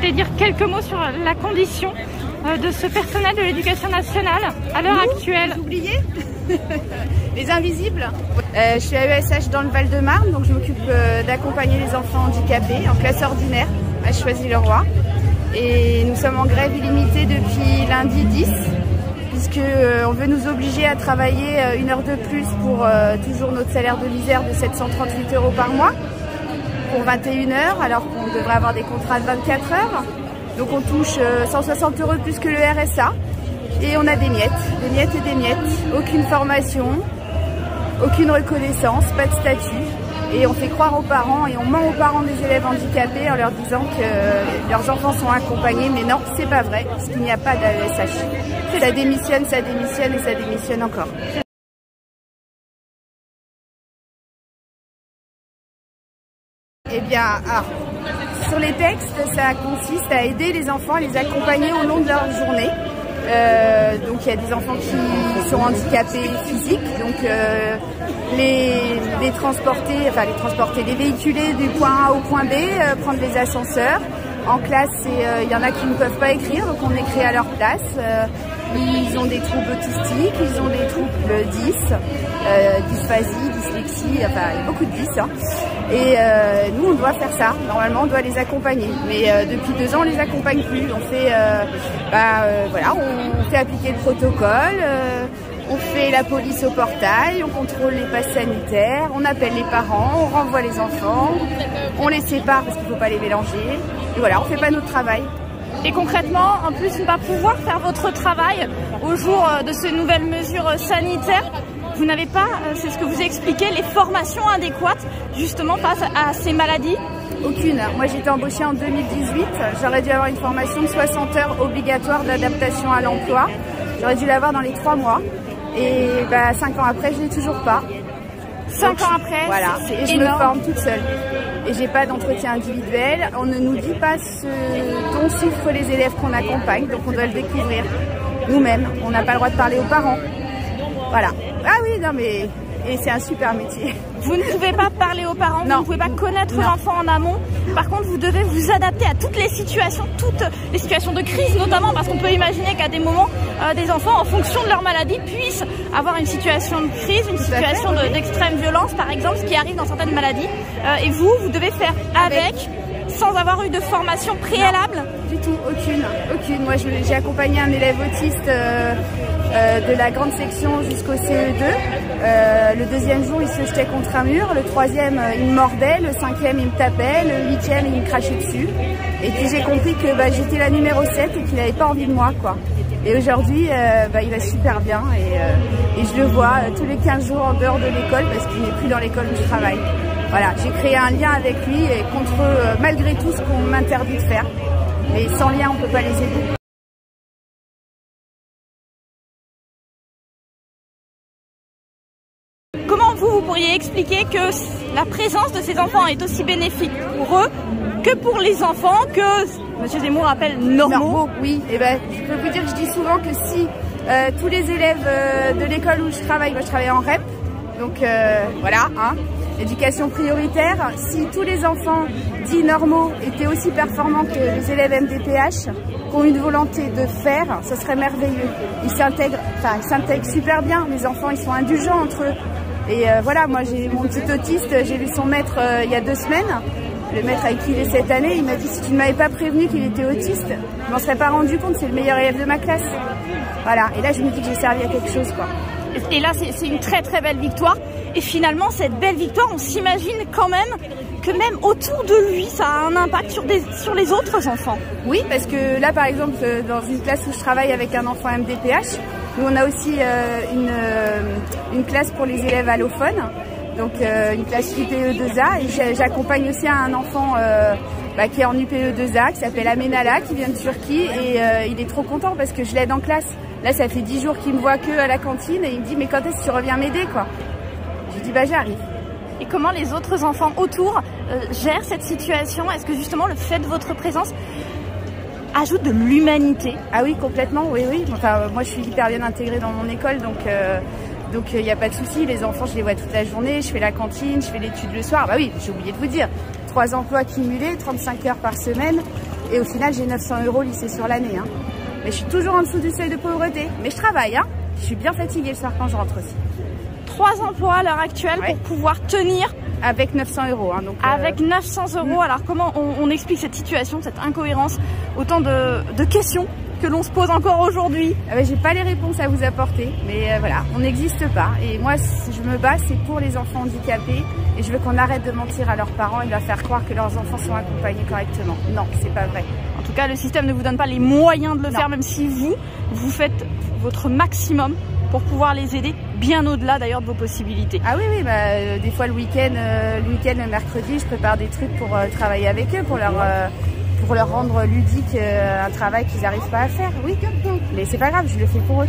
souhaitez dire quelques mots sur la condition de ce personnel de l'éducation nationale à l'heure actuelle? Les oubliés les invisibles. Je suis à ESH dans le Val-de-Marne, donc je m'occupe d'accompagner les enfants handicapés en classe ordinaire à Choisy-le-Roi. Et nous sommes en grève illimitée depuis lundi 10, puisque on veut nous obliger à travailler une heure de plus pour toujours notre salaire de l'Isère de 738 € par mois, pour 21 heures, alors qu'on devrait avoir des contrats de 24 heures. Donc on touche 160 € de plus que le RSA. Et on a des miettes et des miettes. Aucune formation, aucune reconnaissance, pas de statut. Et on fait croire aux parents et on ment aux parents des élèves handicapés en leur disant que leurs enfants sont accompagnés. Mais non, c'est pas vrai, parce qu'il n'y a pas d'AESH. Ça démissionne et ça démissionne encore. Eh bien, sur les textes, ça consiste à aider les enfants, à les accompagner au long de leur journée. Donc il y a des enfants qui sont handicapés physiques, donc les transporter, les véhiculer du point A au point B, prendre les ascenseurs. En classe, il y en a qui ne peuvent pas écrire, donc on écrit à leur place. Ils ont des troubles autistiques, ils ont des troubles 10, dysphasie, dyslexie, enfin il y a beaucoup de 10. Hein. Et nous on doit faire ça, normalement on doit les accompagner. Mais depuis 2 ans on les accompagne plus. On fait, voilà, on fait appliquer le protocole, on fait la police au portail, on contrôle les passes sanitaires, on appelle les parents, on renvoie les enfants, on les sépare parce qu'il ne faut pas les mélanger. Et voilà, on ne fait pas notre travail. Et concrètement, en plus de ne pas pouvoir faire votre travail au jour de ces nouvelles mesures sanitaires, vous n'avez pas, c'est ce que vous expliquez, les formations adéquates justement face à ces maladies? Aucune. Moi j'ai été embauchée en 2018, j'aurais dû avoir une formation de 60 heures obligatoire d'adaptation à l'emploi. J'aurais dû l'avoir dans les 3 mois. Et 5 ans après, je l'ai toujours pas. 5 ans après, voilà. Et je me forme toute seule. Et j'ai pas d'entretien individuel. On ne nous dit pas ce dont souffrent les élèves qu'on accompagne, donc on doit le découvrir nous-mêmes. On n'a pas le droit de parler aux parents. Voilà. Ah oui, non mais... Et c'est un super métier. Vous ne pouvez pas parler aux parents, non. Vous ne pouvez pas connaître l'enfant en amont. Par contre, vous devez vous adapter à toutes les situations de crise notamment, parce qu'on peut imaginer qu'à des moments, des enfants, en fonction de leur maladie, puissent avoir une situation de crise, une situation d'extrême violence, par exemple, ce qui arrive dans certaines maladies. Et vous devez faire avec, sans avoir eu de formation préalable? Non, du tout, aucune. Moi, j'ai accompagné un élève autiste de la grande section jusqu'au CE2. Le 2e jour, il se jetait contre un mur. Le 3e, il me mordait. Le 5e, il me tapait. Le 8e, il me crachait dessus. Et puis j'ai compris que j'étais la numéro 7 et qu'il n'avait pas envie de moi, quoi. Et aujourd'hui, il va super bien et je le vois tous les 15 jours en dehors de l'école parce qu'il n'est plus dans l'école où je travaille. Voilà, j'ai créé un lien avec lui et contre malgré tout ce qu'on m'interdit de faire. Mais sans lien, on ne peut pas les aider. Comment vous pourriez expliquer que la présence de ces enfants est aussi bénéfique pour eux que pour les enfants que M. Zemmour appelle normaux? Oui, et je peux vous dire que je dis souvent que si tous les élèves de l'école où je travaille, moi je travaille en REP, donc voilà, hein, éducation prioritaire, si tous les enfants dits normaux étaient aussi performants que les élèves MDPH, qui ont une volonté de faire, ce serait merveilleux. Ils s'intègrent super bien, les enfants ils sont indulgents entre eux. Et voilà, moi j'ai mon petit autiste, j'ai vu son maître il y a 2 semaines. Le maître avec qui il est cette année, il m'a dit si tu ne m'avais pas prévenu qu'il était autiste, je m'en serais pas rendu compte, c'est le meilleur élève de ma classe. Voilà, et là je me dis que j'ai servi à quelque chose, quoi. Et là c'est une très très belle victoire. Et finalement cette belle victoire, on s'imagine quand même que même autour de lui, ça a un impact sur les autres enfants. Oui, parce que là par exemple, dans une classe où je travaille avec un enfant MDPH, nous on a aussi une classe pour les élèves allophones. Donc une classe UPE2A et j'accompagne aussi un enfant qui est en UPE2A qui s'appelle Amenala, qui vient de Turquie et il est trop content parce que je l'aide en classe. Là ça fait 10 jours qu'il me voit que à la cantine et il me dit mais quand est-ce que tu reviens m'aider, quoi. Je lui dis j'arrive. Et comment les autres enfants autour gèrent cette situation? Est-ce que justement le fait de votre présence ajoute de l'humanité? Ah oui, complètement, oui. Enfin moi je suis hyper bien intégrée dans mon école donc il n'y a pas de souci, les enfants je les vois toute la journée, je fais la cantine, je fais l'étude le soir. Bah oui, j'ai oublié de vous dire, 3 emplois cumulés, 35 heures par semaine Et au final, j'ai 900 € lycée sur l'année. Hein. Mais je suis toujours en dessous du seuil de pauvreté. Mais je travaille. Hein. Je suis bien fatiguée le soir quand je rentre aussi. 3 emplois à l'heure actuelle pour pouvoir tenir. Avec 900 €. Hein, donc, avec 900 €. Alors comment on explique cette situation, cette incohérence, autant de questions que l'on se pose encore aujourd'hui? J'ai pas les réponses à vous apporter, mais voilà, on n'existe pas. Et moi, si je me bats, c'est pour les enfants handicapés. Et je veux qu'on arrête de mentir à leurs parents et de leur faire croire que leurs enfants sont accompagnés correctement. Non, c'est pas vrai. En tout cas, le système ne vous donne pas les moyens de le faire, même si vous faites votre maximum pour pouvoir les aider, bien au-delà d'ailleurs de vos possibilités. Ah oui, des fois le week-end, le mercredi, je prépare des trucs pour travailler avec eux, pour leur rendre ludique un travail qu'ils n'arrivent pas à faire. Oui, mais c'est pas grave, je le fais pour eux.